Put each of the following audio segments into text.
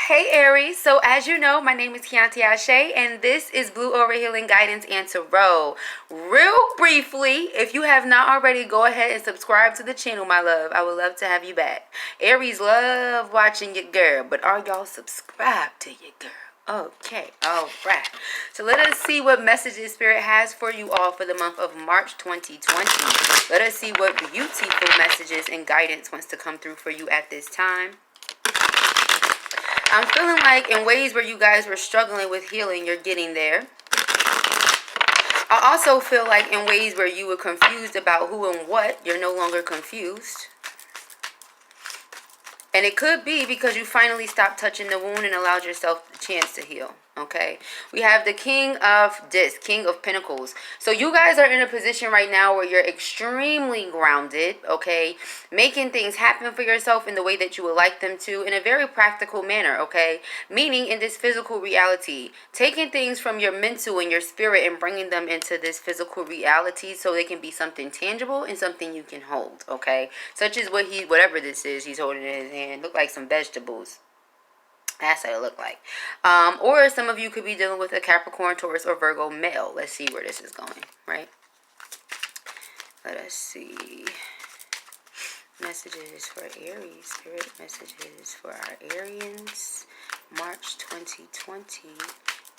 Hey Aries, so as you know, my name is Keontae Ashe, and this is Blue Aura Healing Guidance and Tarot. Real briefly, if you have not already, go ahead and subscribe to the channel, my love. I would love to have you back. Aries love watching your girl, but are y'all subscribed to your girl? Okay, all right. So let us see what messages Spirit has for you all for the month of March 2020. Let us see what beautiful messages and guidance wants to come through for you at this time. I'm feeling like in ways where you guys were struggling with healing, you're getting there. I also feel like in ways where you were confused about who and what, you're no longer confused. And it could be because you finally stopped touching the wound and allowed yourself the chance to heal. Okay, we have the King of Discs, King of Pentacles. So you guys are in a position right now where you're extremely grounded, okay, making things happen for yourself in the way that you would like them to, in a very practical manner, okay, meaning in this physical reality, taking things from your mental and your spirit and bringing them into this physical reality so they can be something tangible and something you can hold, okay, such as whatever this is he's holding in his hand. Look like some vegetables. That's what it look like. Or some of you could be dealing with a Capricorn, Taurus, or Virgo male. Let's see where this is going, right? Let us see. Messages for Aries. Spirit messages for our Arians. March 2020.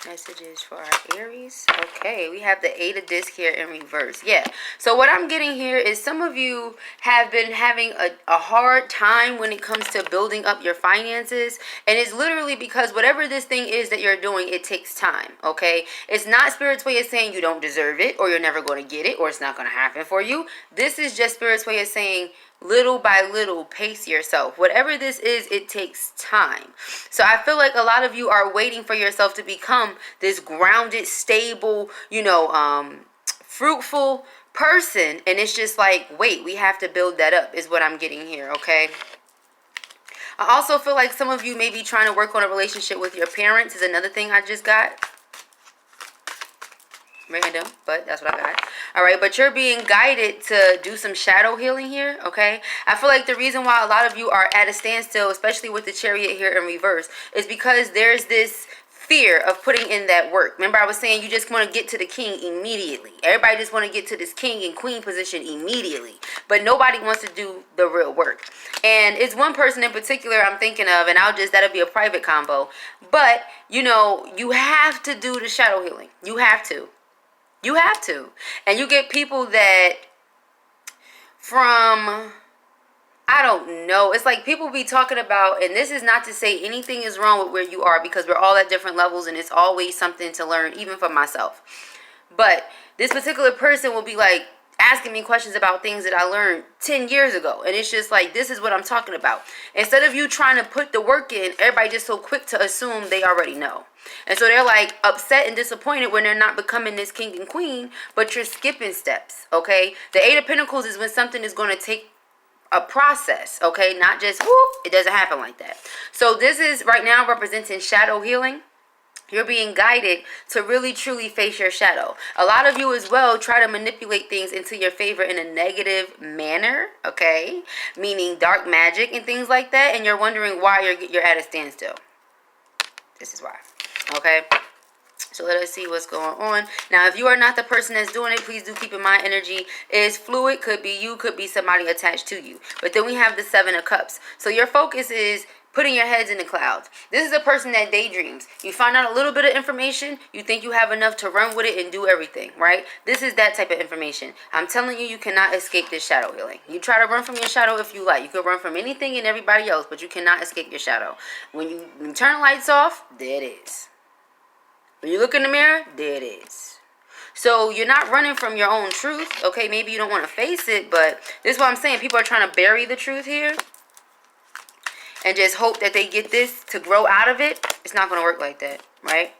Messages for our Aries. Okay, we have the 8 of Discs here in reverse. Yeah, so what I'm getting here is some of you have been having a hard time when it comes to building up your finances, and it's literally because whatever this thing is that you're doing, it takes time, okay? It's not Spirit's way of saying you don't deserve it, or you're never going to get it, or it's not going to happen for you. This is just Spirit's way of saying, little by little, pace yourself. Whatever this is, it takes time. So I feel like a lot of you are waiting for yourself to become this grounded, stable, fruitful person. And it's just like, wait, we have to build that up is what I'm getting here, okay? I also feel like some of you may be trying to work on a relationship with your parents is another thing I just got. Random, but that's what I got. All right, but you're being guided to do some shadow healing here, okay? I feel like the reason why a lot of you are at a standstill, especially with the Chariot here in reverse, is because there's this fear of putting in that work. Remember I was saying you just want to get to the king immediately. Everybody just want to get to this king and queen position immediately, but nobody wants to do the real work. And it's one person in particular I'm thinking of, and that'll be a private combo. But, you have to do the shadow healing. You have to. You have to. And you get people that I don't know. It's like people be talking about, and this is not to say anything is wrong with where you are, because we're all at different levels and it's always something to learn, even for myself. But this particular person will be like asking me questions about things that I learned 10 years ago. And it's just like, this is what I'm talking about. Instead of you trying to put the work in, everybody just so quick to assume they already know. And so they're like upset and disappointed when they're not becoming this king and queen, but you're skipping steps, okay? The 8 of Pentacles is when something is going to take a process, okay? Not just, whoop, it doesn't happen like that. So this is right now representing shadow healing. You're being guided to really truly face your shadow. A lot of you as well try to manipulate things into your favor in a negative manner, okay? Meaning dark magic and things like that, and you're wondering why you're at a standstill. This is why, okay? So let us see what's going on. Now, if you are not the person that's doing it, please do keep in mind energy is fluid. Could be you, could be somebody attached to you. But then we have the 7 of Cups. So your focus is putting your heads in the clouds. This is a person that daydreams. You find out a little bit of information, you think you have enough to run with it and do everything, right? This is that type of information. I'm telling you, you cannot escape this shadow healing. You try to run from your shadow if you like. You can run from anything and everybody else, but you cannot escape your shadow. When you turn the lights off, there it is. When you look in the mirror, there it is. So you're not running from your own truth, okay? Maybe you don't want to face it, but this is what I'm saying. People are trying to bury the truth here and just hope that they get this to grow out of it. It's not going to work like that, right?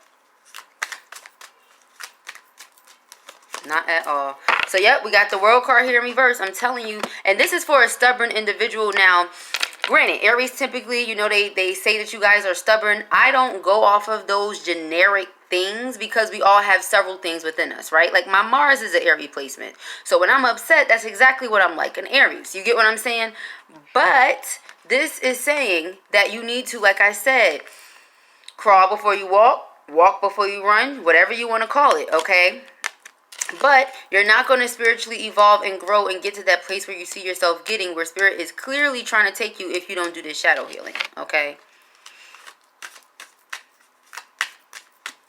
Not at all. So, yep, we got the World card here in reverse. I'm telling you. And this is for a stubborn individual. Now, granted, Aries typically, they say that you guys are stubborn. I don't go off of those generic things because we all have several things within us, right? Like my Mars is an Aries placement. So when I'm upset, that's exactly what I'm like, an Aries. You get what I'm saying? But this is saying that you need to, like I said, Crawl before you walk. Walk before you run. Whatever you want to call it, okay? But you're not going to spiritually evolve and grow and get to that place where you see yourself getting, where spirit is clearly trying to take you if you don't do this shadow healing, okay?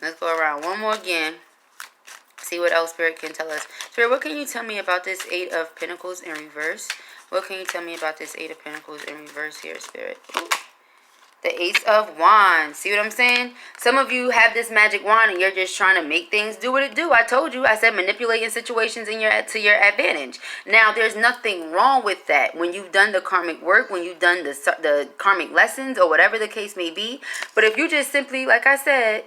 Let's go around one more again. See what else Spirit can tell us. Spirit, what can you tell me about this Eight of Pentacles in reverse? What can you tell me about this Eight of Pentacles in reverse here, Spirit? Ooh. The Ace of Wands. See what I'm saying? Some of you have this magic wand and you're just trying to make things do what it do. I told you. I said manipulating situations to your advantage. Now, there's nothing wrong with that. When you've done the karmic work, when you've done the karmic lessons or whatever the case may be. But if you just simply, like I said,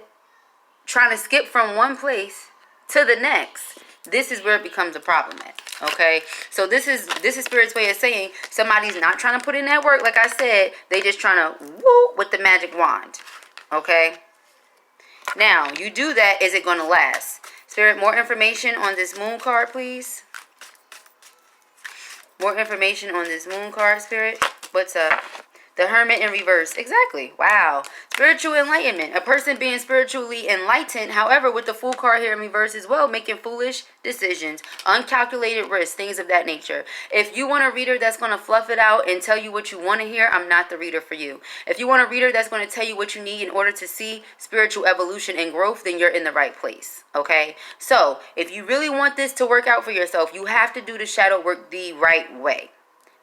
trying to skip from one place to the next, this is where it becomes a problem at. Okay, so this is Spirit's way of saying somebody's not trying to put in that work. Like I said, they just trying to woo with the magic wand. Okay, now you do that, is it going to last? Spirit, more information on this moon card, please. More information on this moon card, Spirit. What's up? The Hermit in reverse. Exactly. Wow. Spiritual enlightenment. A person being spiritually enlightened. However, with the Fool card here in reverse as well, making foolish decisions, uncalculated risks, things of that nature. If you want a reader that's going to fluff it out and tell you what you want to hear, I'm not the reader for you. If you want a reader that's going to tell you what you need in order to see spiritual evolution and growth, then you're in the right place. Okay? So, if you really want this to work out for yourself, you have to do the shadow work the right way.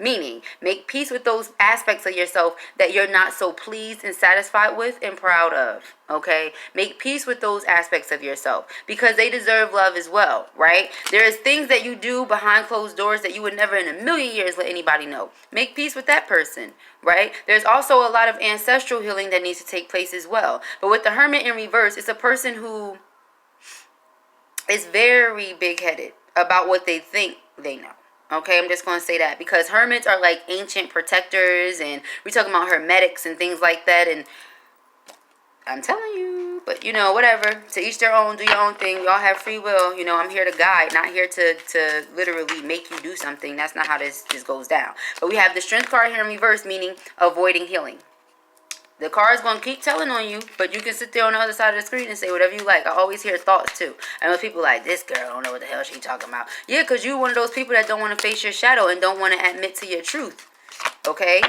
Meaning, make peace with those aspects of yourself that you're not so pleased and satisfied with and proud of, okay? Make peace with those aspects of yourself because they deserve love as well, right? There's things that you do behind closed doors that you would never in a million years let anybody know. Make peace with that person, right? There's also a lot of ancestral healing that needs to take place as well. But with the Hermit in reverse, it's a person who is very big-headed about what they think they know. Okay, I'm just going to say that because hermits are like ancient protectors and we're talking about hermetics and things like that. And I'm telling you, but you know, whatever. To each their own, do your own thing. We all have free will. You know, I'm here to guide, not here to literally make you do something. That's not how this goes down. But we have the Strength card here in reverse, meaning avoiding healing. The card's going to keep telling on you, but you can sit there on the other side of the screen and say whatever you like. I always hear thoughts, too. And when people like, this girl don't know what the hell she talking about. Yeah, because you're one of those people that don't want to face your shadow and don't want to admit to your truth. Okay?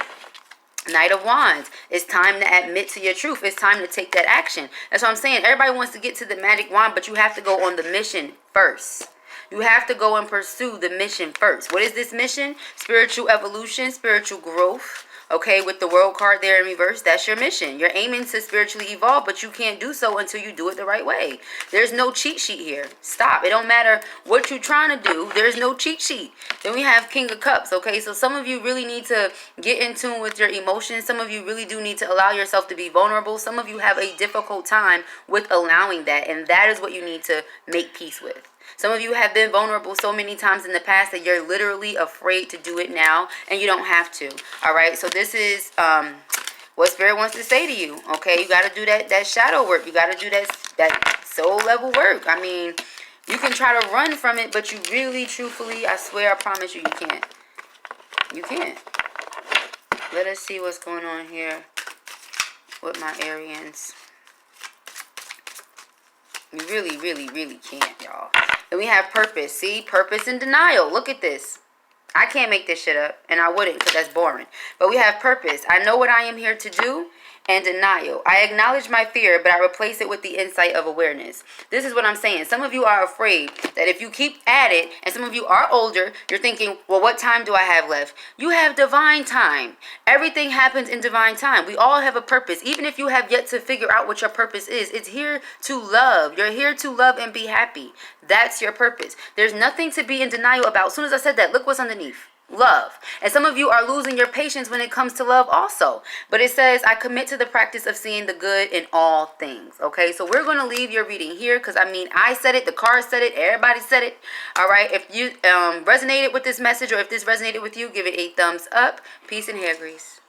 Knight of Wands. It's time to admit to your truth. It's time to take that action. That's what I'm saying. Everybody wants to get to the magic wand, but you have to go on the mission first. You have to go and pursue the mission first. What is this mission? Spiritual evolution, spiritual growth. Okay, with the World card there in reverse, that's your mission. You're aiming to spiritually evolve, but you can't do so until you do it the right way. There's no cheat sheet here. Stop. It don't matter what you're trying to do. There's no cheat sheet. Then we have King of Cups, okay? So some of you really need to get in tune with your emotions. Some of you really do need to allow yourself to be vulnerable. Some of you have a difficult time with allowing that, and that is what you need to make peace with. Some of you have been vulnerable so many times in the past that you're literally afraid to do it now, and you don't have to. All right, so this is what Spirit wants to say to you. Okay, you got to do that shadow work. You got to do that soul level work. I mean, you can try to run from it, but you really, truthfully, I swear, I promise you, you can't. You can't. Let us see what's going on here with my Arians. You really, really, really can't, y'all. And we have purpose. See? Purpose and denial. Look at this. I can't make this shit up. And I wouldn't because that's boring. But we have purpose. I know what I am here to do. And denial. I acknowledge my fear, but I replace it with the insight of awareness. This is what I'm saying. Some of you are afraid that if you keep at it, and some of you are older, you're thinking, well, what time do I have left? You have divine time. Everything happens in divine time. We all have a purpose. Even if you have yet to figure out what your purpose is, it's here to love. You're here to love and be happy. That's your purpose. There's nothing to be in denial about. As soon as I said that, look what's underneath. Love. And some of you are losing your patience when it comes to love also. But it says, I commit to the practice of seeing the good in all things. Okay, so we're going to leave your reading here because, I mean, I said it, the card said it, everybody said it. All right, if you resonated with this message or if this resonated with you, give it a thumbs up. Peace and hair grease.